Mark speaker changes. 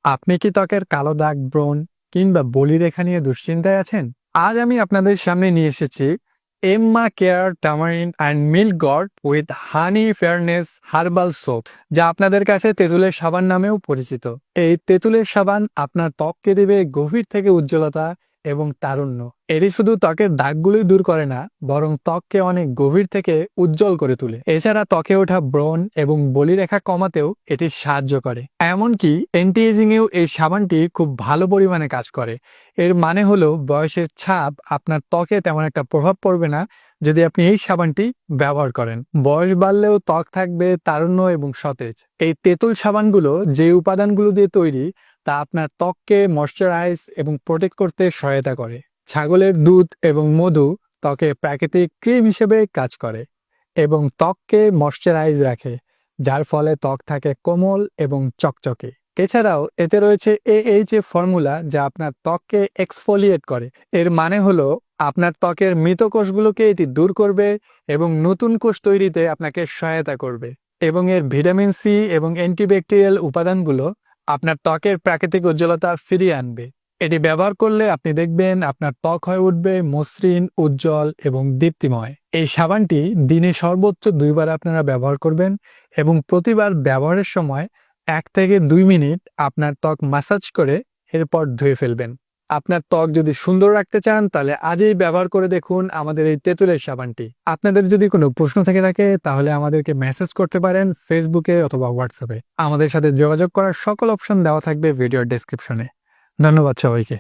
Speaker 1: আপনি কি ত্বকের কালো দাগ, ব্রণ কিংবা বলিরেখা নিয়ে দুশ্চিন্তায় আছেন? আজ আমি আপনাদের সামনে নিয়ে এসেছি Emma care tamarind and milk gold with honey fairness herbal soap, যা আপনাদের কাছে তেঁতুলের সাবান নামেও পরিচিত। এই তেঁতুলের সাবান আপনার ত্বককে দেবে গভীর থেকে উজ্জ্বলতা এবং তারুণ্য। এটি শুধু ত্বকের দাগগুলোই দূর করে না, বরং ত্বককে অনেক গভীর থেকে উজ্জ্বল করে তোলে। এছাড়া ত্বকে ওঠা ব্রণ এবং বলিরেখা কমাতেও এটি সাহায্য করে। এমনকি অ্যান্টি এজিংয়েও এই সাবানটি খুব ভালো পরিমাণে কাজ করে। এর মানে হলো বয়সের ছাপ আপনার ত্বকে তেমন একটা প্রভাব পড়বে না যদি আপনি এই সাবানটি ব্যবহার করেন। বয়স বাড়লেও ত্বক থাকবে তারুণ্য এবং সতেজ। এই তেঁতুল সাবানগুলো যে উপাদানগুলো দিয়ে তৈরি তা আপনার ত্বককে ময়শ্চারাইজ এবং প্রোটেক্ট করতে সহায়তা করে। ছাগলের দুধ এবং মধু ত্বকে প্রাকৃতিক ক্রিম হিসেবে কাজ করে এবং ত্বককে ময়শ্চারাইজ রাখে, যার ফলে ত্বক থাকে কোমল এবং চকচকে। এছাড়াও এতে রয়েছে AHA ফর্মুলা, যা আপনার ত্বককে এক্সফোলিয়েট করে। এর মানে হলো আপনার ত্বকের মৃত কোষগুলোকে এটি দূর করবে এবং নতুন কোষ তৈরিতে আপনাকে সহায়তা করবে। এবং এর ভিটামিন সি এবং অ্যান্টিব্যাকটেরিয়াল উপাদানগুলো আপনার ত্বকের প্রাকৃতিক উজ্জ্বলতা ফিরিয়ে আনবে। এটি ব্যবহার করলে আপনি দেখবেন আপনার ত্বক হয়ে উঠবে মসৃণ, উজ্জ্বল এবং দীপ্তিময়। এই সাবানটি দিনে সর্বোচ্চ 2 বার আপনারা ব্যবহার করবেন এবং প্রতিবার ব্যবহারের সময় 1 থেকে 2 মিনিট আপনার ত্বক ম্যাসাজ করে এরপর ধুয়ে ফেলবেন। আপনার ত্বক যদি সুন্দর রাখতে চান তাহলে আজই ব্যবহার করে দেখুন আমাদের এই তেঁতুলের সাবানটি। আপনাদের যদি কোনো প্রশ্ন থেকে থাকে তাহলে আমাদেরকে মেসেজ করতে পারেন ফেসবুকে অথবা হোয়াটসঅ্যাপে। আমাদের সাথে যোগাযোগ করার সকল অপশন দেওয়া থাকবে ভিডিওর ডেসক্রিপশনে। ধন্যবাদ সবাইকে।